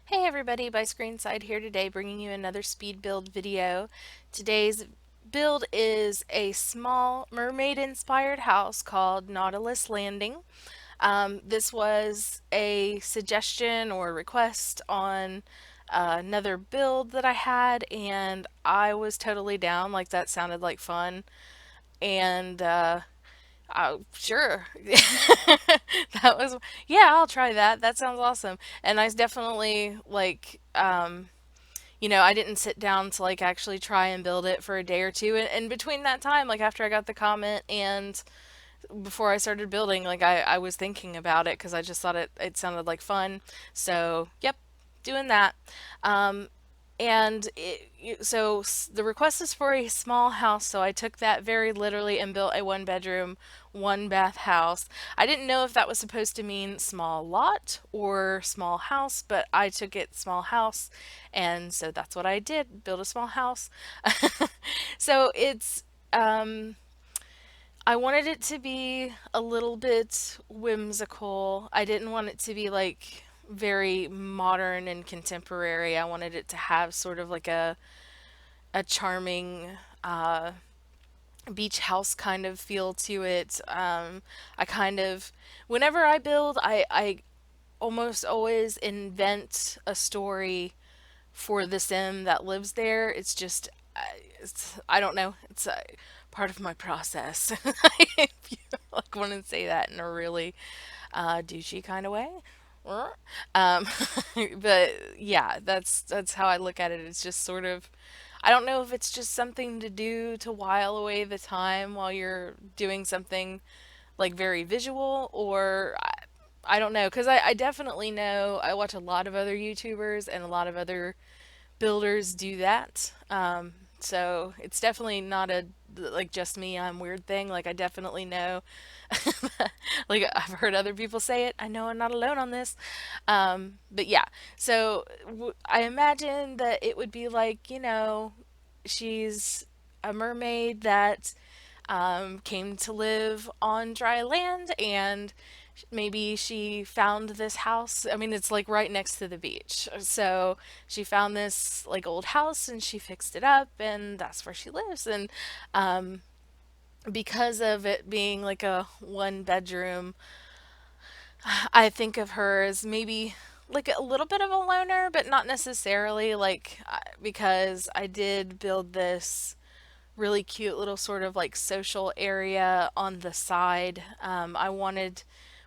Hey everybody, byscreenside here today bringing you another speed build video. Today's build is a small mermaid-inspired house called Nautilus Landing. This was a suggestion or request on another build that I had, and I was totally down. Like, that sounded like fun. And sure. That was, yeah, I'll try that. That sounds awesome. And I definitely I didn't sit down to like actually try and build it for a day or two. And between that time, like after I got the comment and before I started building, like I was thinking about it because I just thought it sounded like fun. So, yep, doing that. Um, the request is for a small house, so I took that very literally and built a one bedroom, one bath house. I didn't know if that was supposed to mean small lot or small house, but I took it small house, and so that's what I did, build a small house. So um I wanted it to be a little bit whimsical. I didn't want it to be like very modern and contemporary. I wanted it to have sort of like a charming beach house kind of feel to it. I kind of, whenever I build, I almost always invent a story for the sim that lives there. It's just, I don't know. It's part of my process. If you like want to say that in a really douchey kind of way. Um, but yeah, that's how I look at it. It's just sort of, I don't know if it's just something to do to while away the time while you're doing something like very visual, or I don't know, because I definitely know I watch a lot of other YouTubers and a lot of other builders do that. So it's definitely not a like just me, I'm weird thing. Like I definitely know, like I've heard other people say it. I know I'm not alone on this. But yeah, so I imagine that it would be like, she's a mermaid that came to live on dry land, and maybe she found this house. I mean, it's like right next to the beach. So she found this like old house and she fixed it up, and that's where she lives. And um, because of it being like a one bedroom, I think of her as maybe like a little bit of a loner, but not necessarily like because I did build this really cute little sort of like social area on the side. I wanted,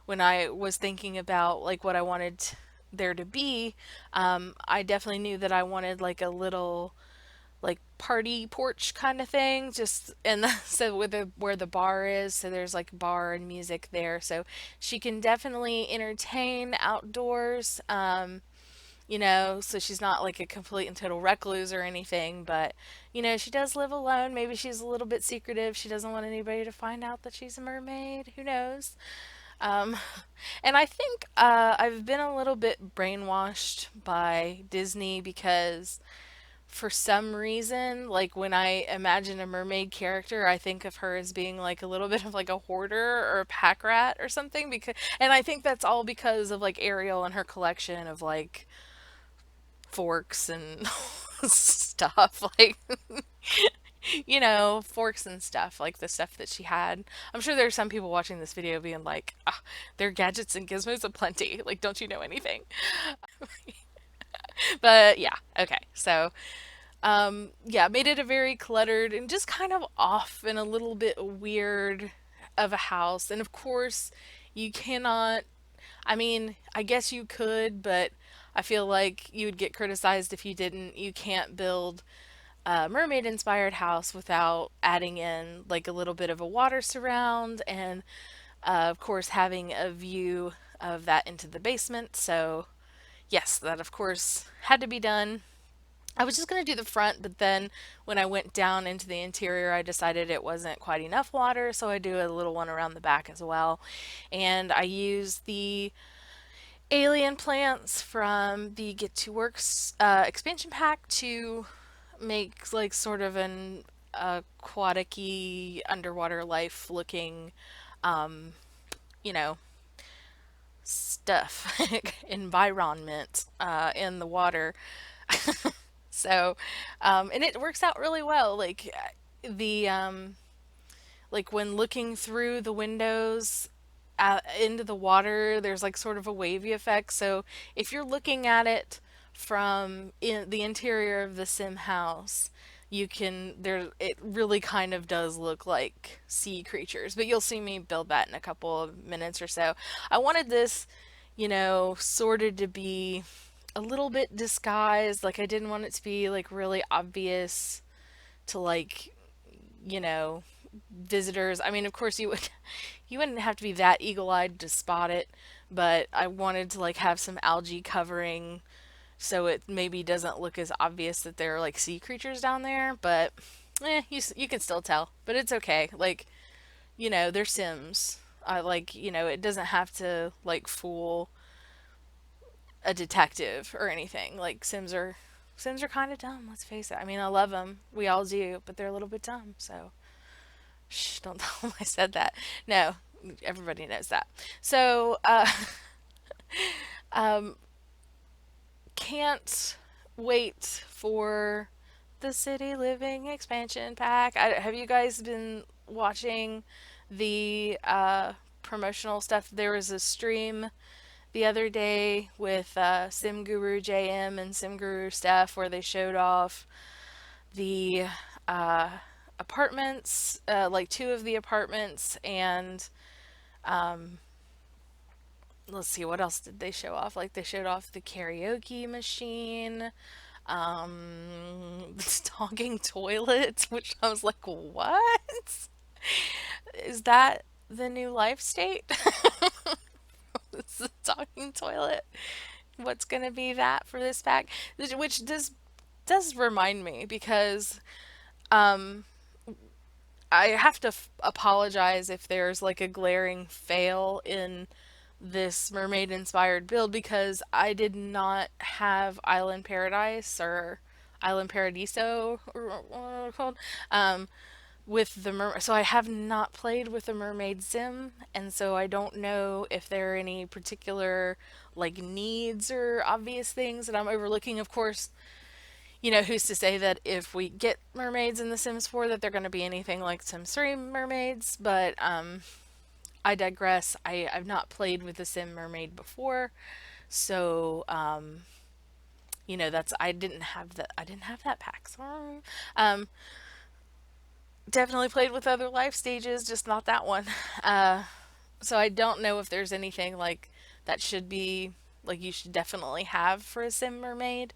when I was thinking about like what I wanted there to be, I definitely knew that I wanted like a little like party porch kind of thing, just and so with the where the bar is, so there's like bar and music there, so she can definitely entertain outdoors. So she's not like a complete and total recluse or anything, but she does live alone. Maybe she's a little bit secretive. She doesn't want anybody to find out that she's a mermaid. Who knows? Um, and I think I've been a little bit brainwashed by Disney because for some reason, like when I imagine a mermaid character, I think of her as being like a little bit of like a hoarder or a pack rat or something and I think that's all because of like Ariel and her collection of like forks and stuff like forks and stuff, like the stuff that she had. I'm sure there's some people watching this video being like, ah, their gadgets and gizmos aplenty, like don't you know anything? But yeah, okay, so yeah, made it a very cluttered and just kind of off and a little bit weird of a house. And of course you cannot, I mean, I guess you could, but I feel like you would get criticized if you didn't. You can't build a mermaid inspired house without adding in like a little bit of a water surround, and of course having a view of that into the basement. So, yes, that of course had to be done. I was just going to do the front, but then when I went down into the interior, I decided it wasn't quite enough water, so I do a little one around the back as well. And I used the alien plants from the Get to Works expansion pack to make like sort of an aquatic-y underwater life looking, um, you know, stuff, environment in the water. So, and it works out really well. The like when looking through the windows into the water, there's like sort of a wavy effect. So if you're looking at it from in the interior of the sim house, you can there it really kind of does look like sea creatures. But you'll see me build that in a couple of minutes or so. I wanted this, sort of to be a little bit disguised. Like I didn't want it to be like really obvious to like, you know, visitors. I mean, of course you wouldn't have to be that eagle-eyed to spot it, but I wanted to like have some algae covering so it maybe doesn't look as obvious that there are like sea creatures down there, but you can still tell. But it's okay. Like, they're Sims. I like, it doesn't have to like fool a detective or anything. Like Sims are kind of dumb, let's face it. I mean, I love them. We all do, but they're a little bit dumb. So, shh, don't tell them I said that. No, everybody knows that. So, can't wait for the City Living expansion pack. Have you guys been watching the promotional stuff? There was a stream the other day with Sim Guru JM and Sim Guru Steph where they showed off the uh, apartments, like two of the apartments, and let's see, what else did they show off? Like they showed off the karaoke machine, the talking toilet, which I was like, what? Is that the new life state? It's the talking toilet. What's gonna be that for this pack? Which does remind me because I have to apologize if there's like a glaring fail in this mermaid inspired build because I did not have Island Paradise or Island Paradiso or what it's called with the so I have not played with the mermaid sim, and so I don't know if there are any particular like needs or obvious things that I'm overlooking. Of course, who's to say that if we get mermaids in The Sims 4 that they're going to be anything like Sims 3 mermaids, but I digress. I've not played with the Sim Mermaid before, so that's I didn't have that pack. Sorry. Definitely played with other life stages, just not that one. Uh, so I don't know if there's anything like that should be like you should definitely have for a Sim Mermaid.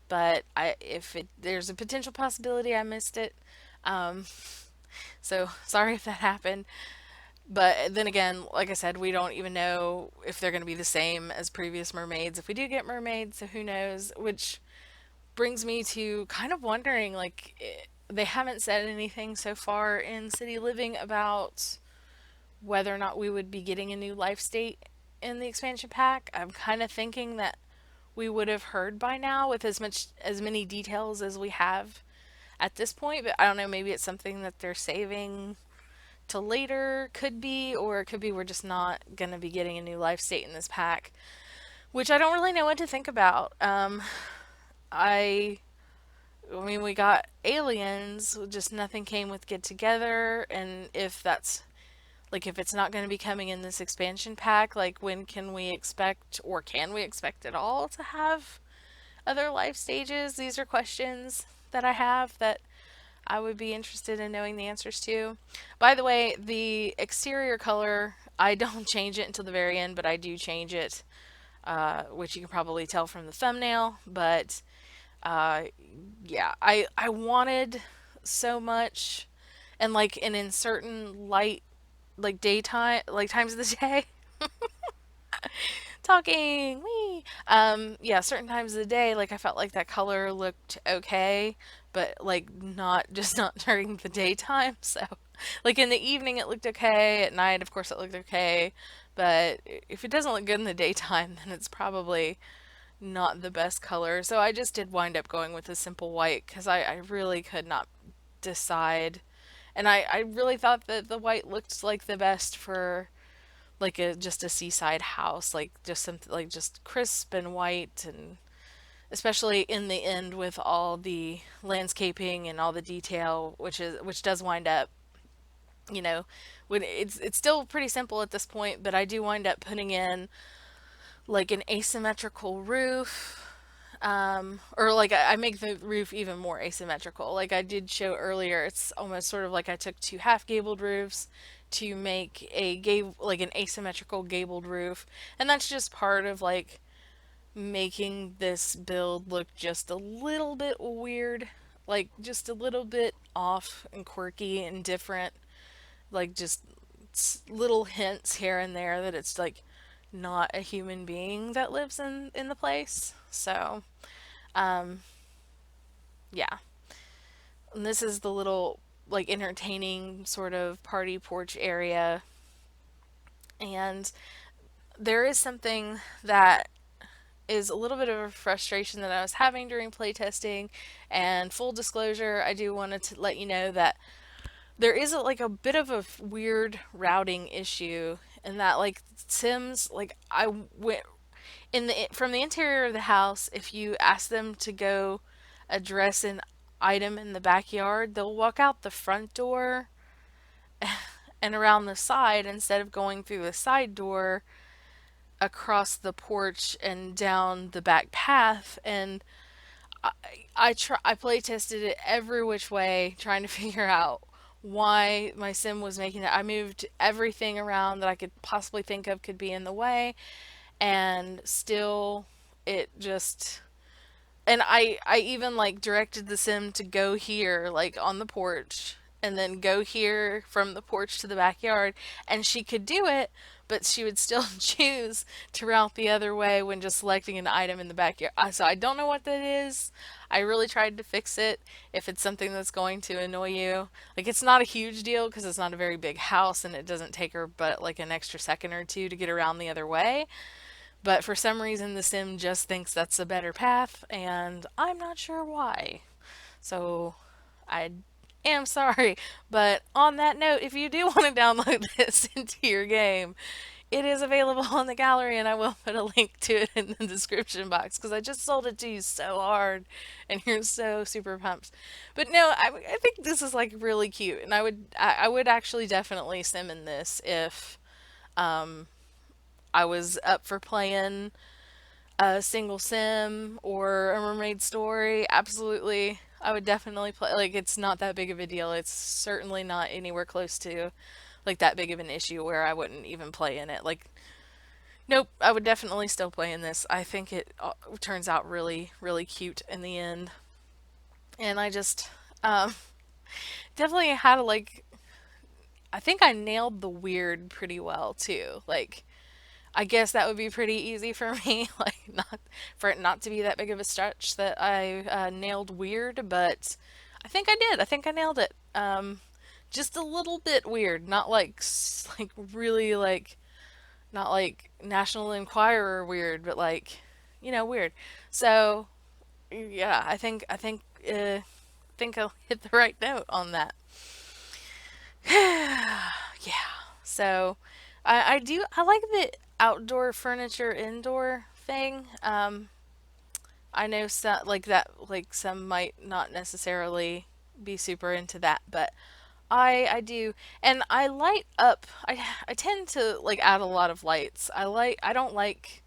But if there's a potential possibility I missed it. Um, so sorry if that happened. But then again, like I said, we don't even know if they're going to be the same as previous mermaids. If we do get mermaids, so who knows? Which brings me to kind of wondering, like, they haven't said anything so far in City Living about whether or not we would be getting a new life state in the expansion pack. I'm kind of thinking that we would have heard by now with as many details as we have at this point, but I don't know, maybe it's something that they're saving to later, could be, or it could be we're just not going to be getting a new life state in this pack, which I don't really know what to think about. I I mean, we got aliens, just nothing came with get together, and if that's like if it's not going to be coming in this expansion pack, like when can we expect, or can we expect at all, to have other life stages? These are questions that I have that I would be interested in knowing the answers to. By the way, the exterior color, I don't change it until the very end, but I do change it, which you can probably tell from the thumbnail. But uh, yeah, I wanted so much, and in certain light, like daytime, like times of the day, talking, wee. Yeah, certain times of the day, like I felt like that color looked okay, but like not during the daytime. So, like in the evening it looked okay, at night of course it looked okay, but if it doesn't look good in the daytime, then it's probably not the best color. So I just did wind up going with a simple white because I really could not decide. And I really thought that the white looked like the best for like a just a seaside house, like just something like just crisp and white, and especially in the end with all the landscaping and all the detail, which does wind up, you know, when it's still pretty simple at this point, but I do wind up putting in like an asymmetrical roof, or like I make the roof even more asymmetrical. Like I did show earlier, it's almost sort of like I took two half gabled roofs to make like an asymmetrical gabled roof, and that's just part of like making this build look just a little bit weird, like just a little bit off and quirky and different, like just little hints here and there that it's like not a human being that lives in the place. So, um, yeah. And this is the little like entertaining sort of party porch area. And there is something that is a little bit of a frustration that I was having during playtesting. And full disclosure, I do want to let you know that there is like a bit of a weird routing issue in that like Sims, like I went in the from the interior of the house, if you ask them to go address an item in the backyard, they'll walk out the front door and around the side instead of going through the side door across the porch and down the back path. And I, I play tested it every which way trying to figure out why my sim was making that. I moved everything around that I could possibly think of could be in the way, and still it just, and I even like directed the sim to go here like on the porch and then go here from the porch to the backyard, and she could do it, but she would still choose to route the other way when just selecting an item in the backyard. So I don't know what that is. I really tried to fix it. If it's something that's going to annoy you, like it's not a huge deal because it's not a very big house and it doesn't take her but like an extra second or two to get around the other way. But for some reason, the sim just thinks that's a better path, and I'm not sure why. So I am sorry. But on that note, if you do want to download this into your game, it is available on the gallery, and I will put a link to it in the description box because I just sold it to you so hard, and you're so super pumped. But no, I think this is like really cute, and I would actually definitely sim in this if I was up for playing a single sim or a mermaid story. Absolutely, I would definitely play. Like, it's not that big of a deal. It's certainly not anywhere close to like that big of an issue where I wouldn't even play in it. Like, nope, I would definitely still play in this. I think it turns out really, really cute in the end. And I just definitely had to like. I think I nailed the weird pretty well too. Like, I guess that would be pretty easy for me, like not for it not to be that big of a stretch that I nailed weird, but I think I did. I think I nailed it. Just a little bit weird, not like like really like not like National Enquirer weird, but like weird. So yeah, I think I'll hit the right note on that. Yeah. So I like the outdoor furniture indoor thing. I know some like that like some might not necessarily be super into that, but I do, and I light up. I tend to like add a lot of lights. I don't like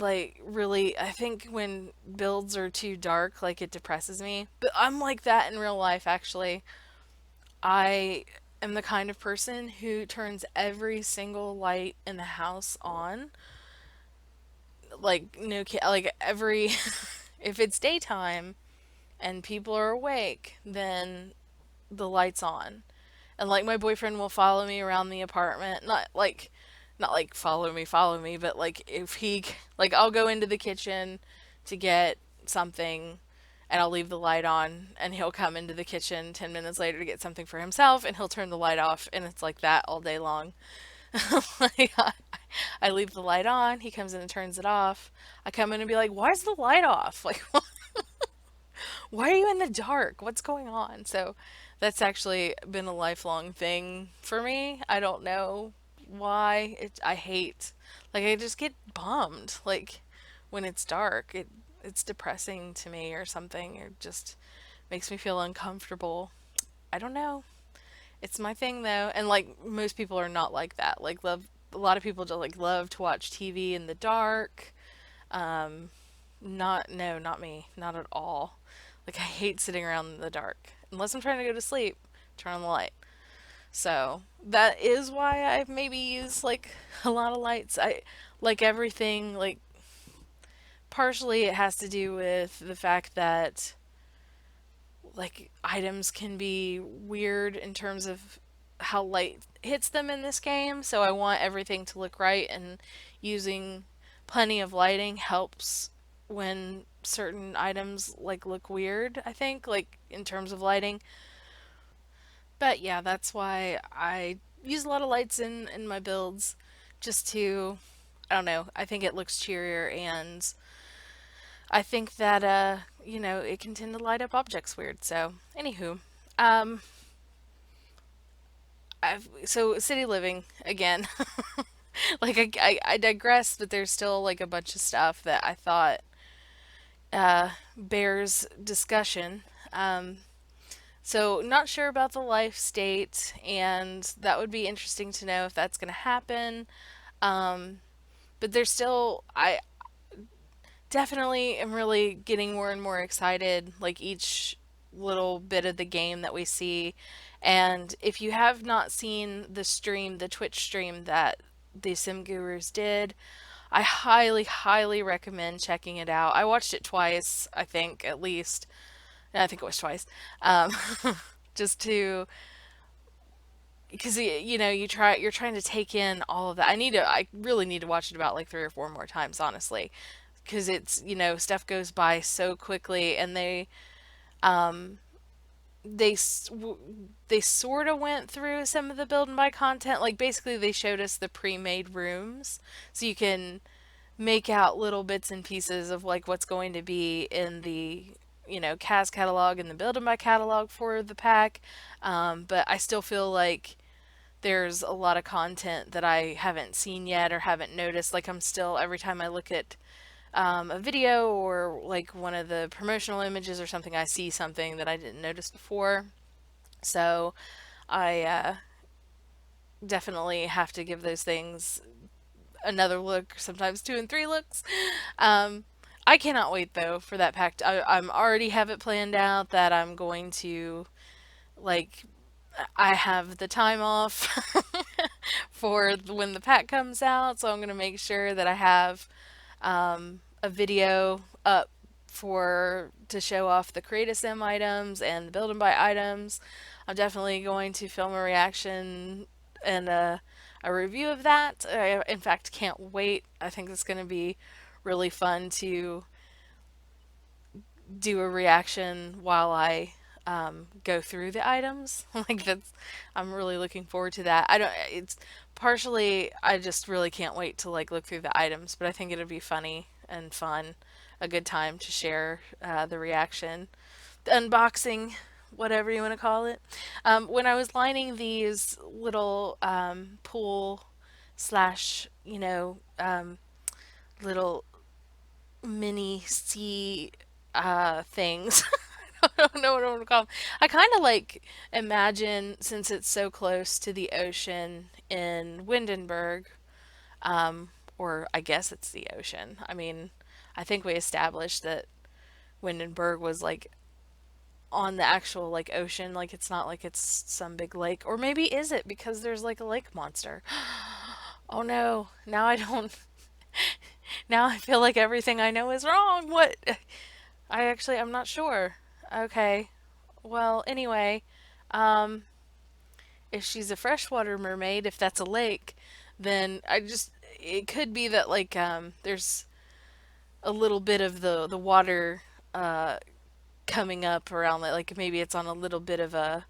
really, I think when builds are too dark, like it depresses me. But I'm like that in real life actually. I am the kind of person who turns every single light in the house on. Like no like every if it's daytime and people are awake, then the lights on. And like my boyfriend will follow me around the apartment, not like follow me, but like if he like I'll go into the kitchen to get something and I'll leave the light on, and he'll come into the kitchen 10 minutes later to get something for himself and he'll turn the light off, and it's like that all day long. Like I leave the light on, he comes in and turns it off. I come in and be like, "Why is the light off? Like why are you in the dark? What's going on?" So that's actually been a lifelong thing for me. I don't know why. I hate, like, I just get bummed, like, when it's dark. It's depressing to me or something. It just makes me feel uncomfortable. I don't know. It's my thing though, and like most people are not like that. Like love a lot of people just like love to watch TV in the dark. Um, not no, not me, not at all. Like I hate sitting around in the dark unless I'm trying to go to sleep. Turn on the light. So that is why I maybe use like a lot of lights. I like everything. Like partially it has to do with the fact that like items can be weird in terms of how light hits them in this game, so I want everything to look right, and using plenty of lighting helps when certain items like look weird, I think, like in terms of lighting. But yeah, that's why I use a lot of lights in my builds just to I don't know, I think it looks cheerier and I think that it can tend to light up objects weird. So, anywho, um, so city living again. Like I digress, but there's still like a bunch of stuff that I thought bears discussion. Um, so not sure about the life state, and that would be interesting to know if that's going to happen. Um, but there's still I definitely am really getting more and more excited like each little bit of the game that we see. And if you have not seen the Twitch stream that the Sim Gurus did, I highly, highly recommend checking it out. I watched it twice, I think, at least. I think it was twice. Um, just to because you're trying to take in all of that. I really need to watch it about like three or four more times, honestly, because it's stuff goes by so quickly, and um they s- w- they sort of went through some of the build and buy content. Like basically they showed us the pre-made rooms, so you can make out little bits and pieces of like what's going to be in the CAS catalog and the build and buy catalog for the pack. But I still feel like there's a lot of content that I haven't seen yet or haven't noticed. Like I'm still every time I look at a video or like one of the promotional images or something, I see something that I didn't notice before. So I definitely have to give those things another look, sometimes two and three looks. Um, I cannot wait though for that pack. I'm already have it planned out that I'm going to like I have the time off for when the pack comes out, so I'm gonna make sure that I have a video up for to show off the create a sim items and the build and buy items. I'm definitely going to film a reaction and a review of that. I, in fact, can't wait. I think it's going to be really fun to do a reaction while I go through the items. Like that's, I'm really looking forward to that. I don't. It's partially I just really can't wait to like look through the items, but I think it'll be funny and fun, a good time to share the reaction, the unboxing, whatever you want to call it. When I was lining these little pool slash little mini sea things. I don't know what I'm gonna call them. I kind of like imagine since it's so close to the ocean in Windenburg, or I guess it's the ocean. I mean, I think we established that Windenburg was like on the actual like ocean, like it's not like it's some big lake, or maybe is it because there's like a lake monster? Oh no, now I don't. Now I feel like everything I know is wrong. What? I'm not sure. Okay. Well, anyway, um, if she's a freshwater mermaid, if that's a lake, then it could be that like there's a little bit of the water uh coming up around like maybe it's on a little bit of a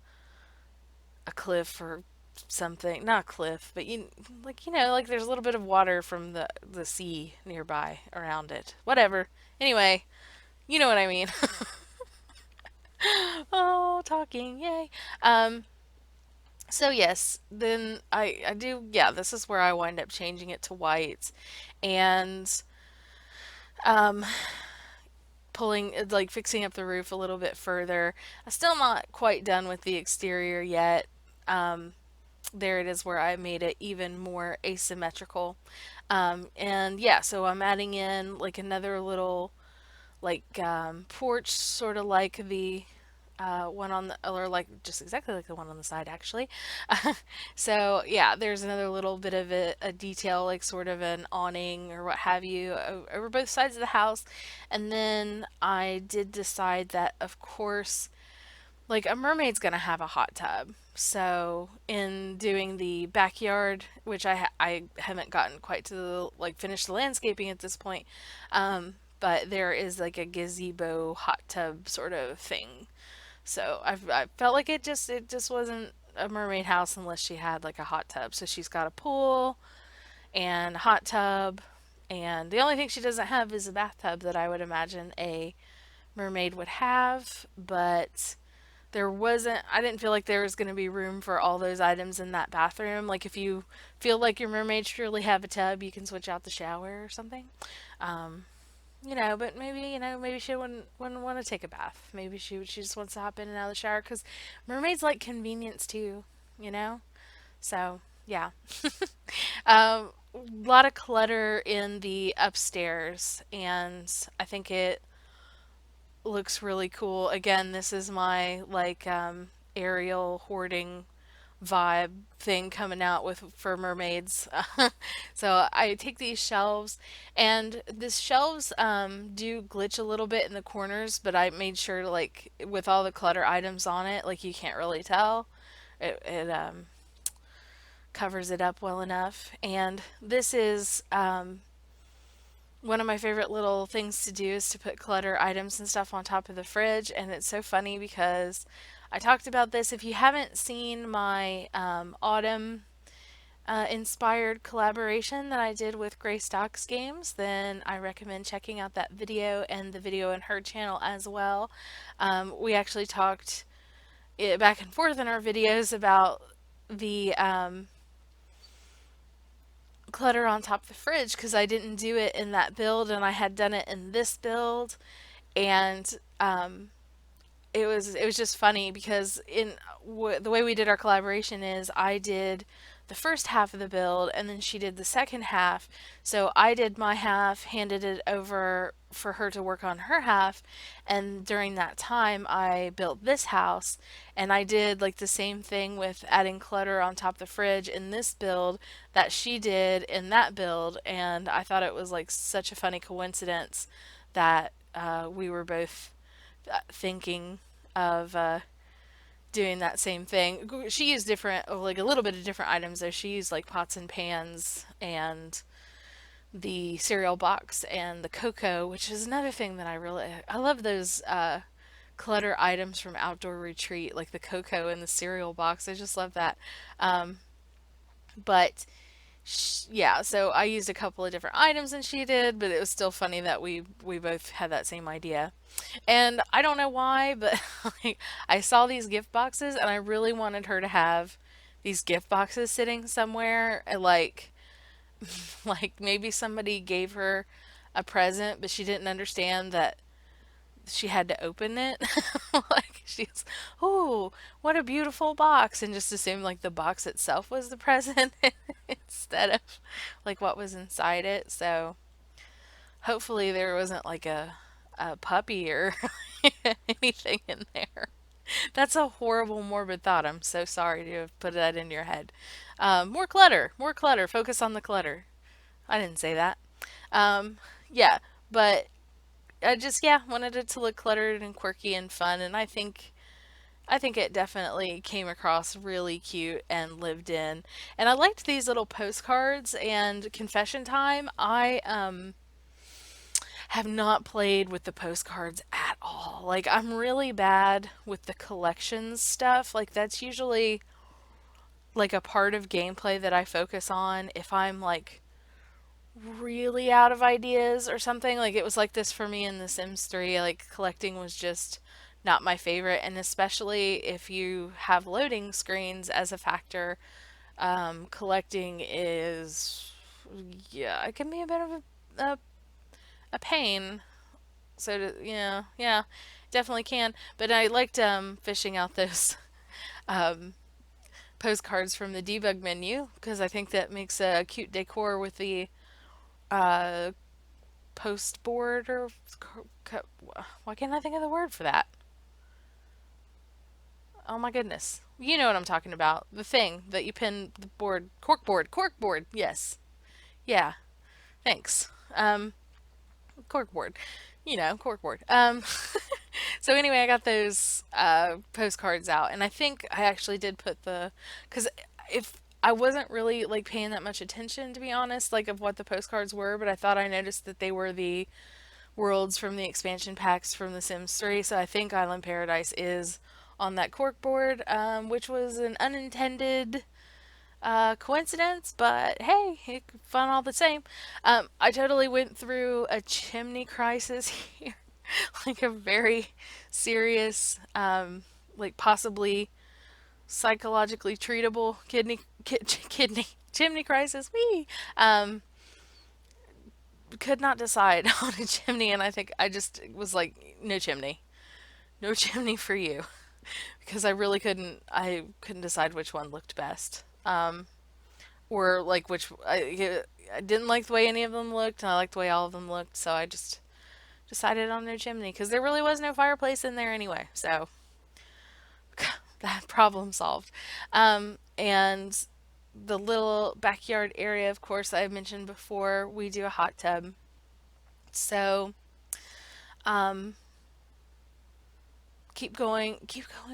cliff or something. Not a cliff, but like there's a little bit of water from the sea nearby around it. Whatever. Anyway, you know what I mean. Oh, talking, yay. Um, So yes, then I do, yeah, this is where I wind up changing it to white and um pulling like fixing up the roof a little bit further. I'm still not quite done with the exterior yet. Um there it is where I made it even more asymmetrical. And yeah, so I'm adding in like another little porch, sort of like the one on the, or like just exactly like the one on the side actually. So yeah, there's another little bit of a detail, like sort of an awning or what have you, over both sides of the house. And then I did decide that, of course, like a mermaid's gonna have a hot tub. So in doing the backyard, which I haven't gotten quite to the like finish the landscaping at this point, but there is like a gazebo hot tub sort of thing. So I felt like it just wasn't a mermaid house unless she had like a hot tub. So she's got a pool and a hot tub, and the only thing she doesn't have is a bathtub that I would imagine a mermaid would have, but there wasn't, I didn't feel like there was going to be room for all those items in that bathroom. Like if you feel like your mermaid should really have a tub, you can switch out the shower or something. Um, but maybe, maybe she wouldn't want to take a bath. Maybe she just wants to hop in and out of the shower because mermaids like convenience too, you know? So, yeah. A lot of clutter in the upstairs, and I think it looks really cool. Again, this is my aerial hoarding vibe thing coming out with for mermaids. So I take these shelves, and these shelves do glitch a little bit in the corners, but I made sure like with all the clutter items on it, like you can't really tell. It covers it up well enough. And this is one of my favorite little things to do is to put clutter items and stuff on top of the fridge. And it's so funny because I talked about this. If you haven't seen my autumn inspired collaboration that I did with Gray Stocks Games, then I recommend checking out that video and the video in her channel as well. We actually talked back and forth in our videos about the clutter on top of the fridge because I didn't do it in that build and I had done it in this build, and it was just funny because the way we did our collaboration is I did the first half of the build and then she did the second half. So I did my half, handed it over for her to work on her half, and during that time I built this house, and I did like the same thing with adding clutter on top of the fridge in this build that she did in that build, and I thought it was like such a funny coincidence that we were both thinking of doing that same thing. She used different, like a little bit of different items though. She used like pots and pans and the cereal box and the cocoa, which is another thing that I love those clutter items from Outdoor Retreat, like the cocoa and the cereal box. I just love that. Um, but yeah, so I used a couple of different items than she did, but it was still funny that we both had that same idea. And I don't know why, but like, I saw these gift boxes and I really wanted her to have these gift boxes sitting somewhere, like maybe somebody gave her a present, but she didn't understand that she had to open it. Like she's, oh, what a beautiful box, and just assumed like the box itself was the present instead of like what was inside it. So hopefully there wasn't like a puppy or anything in there. That's a horrible morbid thought. I'm so sorry to have put that in your head. More clutter, more clutter. Focus on the clutter. I didn't say that. Um, yeah, but I just, yeah, wanted it to look cluttered and quirky and fun, and I think it definitely came across really cute and lived in. And I liked these little postcards. And confession time, I have not played with the postcards at all. Like I'm really bad with the collections stuff. Like that's usually like a part of gameplay that I focus on if I'm like really out of ideas or something. Like it was like this for me in The Sims 3. Like collecting was just not my favorite. And especially if you have loading screens as a factor, collecting is, yeah, it can be a bit of a pain. So, yeah, yeah, definitely can. But I liked fishing out those um, postcards from the debug menu because I think that makes a cute decor with the uh, post board or why can't I think of the word for that? Oh my goodness. You know what I'm talking about. The thing that you pin the board, cork board, cork board. Yes. Yeah. Thanks. Cork board. You know, cork board. So anyway, I got those postcards out, and I think I actually did put the, because if I wasn't really like paying that much attention to be honest, like of what the postcards were, but I thought I noticed that they were the worlds from the expansion packs from The Sims 3. So I think Island Paradise is on that cork board, which was an unintended coincidence, but hey, fun all the same. I totally went through a chimney crisis here, like a very serious, like possibly psychologically treatable kidney chimney crisis. We could not decide on a chimney, and I think I just was like, no chimney, no chimney for you, because I couldn't decide which one looked best. Or like which I didn't like the way any of them looked, and I liked the way all of them looked, so I just decided on no chimney because there really was no fireplace in there anyway. So that problem solved. And the little backyard area, of course, I mentioned before, we do a hot tub. So um, keep going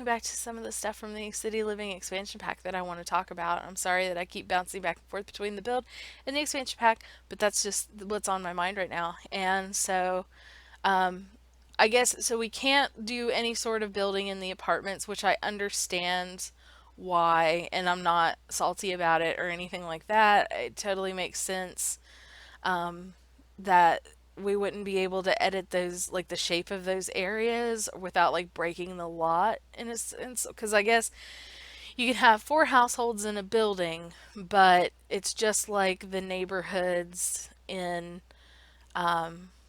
back to some of the stuff from the City Living expansion pack that I want to talk about. I'm sorry that I keep bouncing back and forth between the build and the expansion pack, but that's just what's on my mind right now. And so um, I guess so we can't do any sort of building in the apartments, which I understand why, and I'm not salty about it or anything like that. It totally makes sense that we wouldn't be able to edit those, like the shape of those areas without like breaking the lot in a sense. Because I guess you can have four households in a building, but it's just like the neighborhoods in,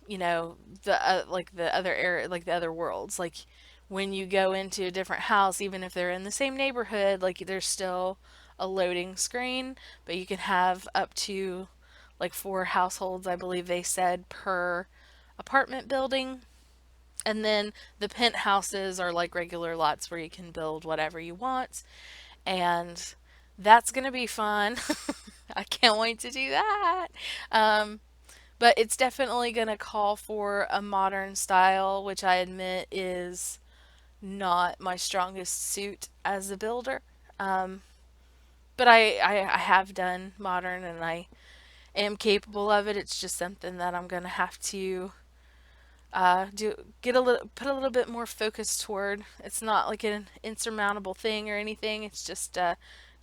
you know, like the other area, like the other worlds. Like when you go into a different house, even if they're in the same neighborhood, like there's still a loading screen, but you can have up to like four households, I believe they said, per apartment building. And then the penthouses are like regular lots where you can build whatever you want. And that's going to be fun. I can't wait to do that. Um, but it's definitely going to call for a modern style, which I admit is not my strongest suit as a builder. Um, but I have done modern and I am capable of it. It's just something that I'm gonna have to do get a little put a little bit more focus toward. It's not like an insurmountable thing or anything. It's just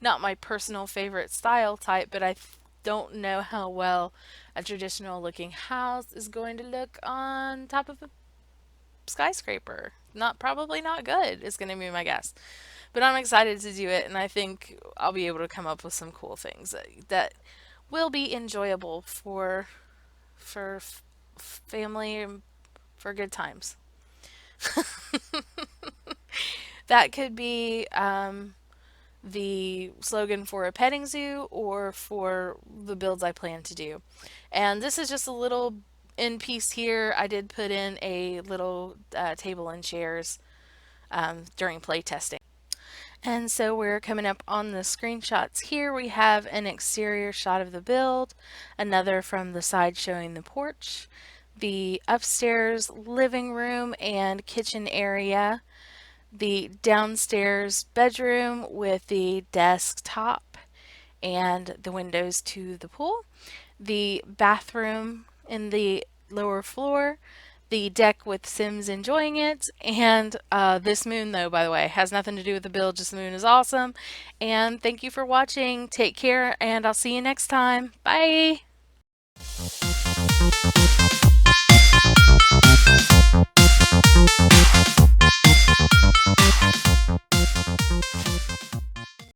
not my personal favorite style type, but don't know how well a traditional looking house is going to look on top of a skyscraper. Not probably not good is going to be my guess. But I'm excited to do it, and I think I'll be able to come up with some cool things that will be enjoyable for family and for good times. That could be the slogan for a petting zoo or for the builds I plan to do. And this is just a little in piece here. I did put in a little table and chairs during play testing. And so we're coming up on the screenshots here. We have an exterior shot of the build, another from the side showing the porch, the upstairs living room and kitchen area, the downstairs bedroom with the desktop and the windows to the pool, the bathroom in the lower floor, the deck with Sims enjoying it, and this moon, though, by the way, has nothing to do with the build, just the moon is awesome. And thank you for watching. Take care, and I'll see you next time. Bye!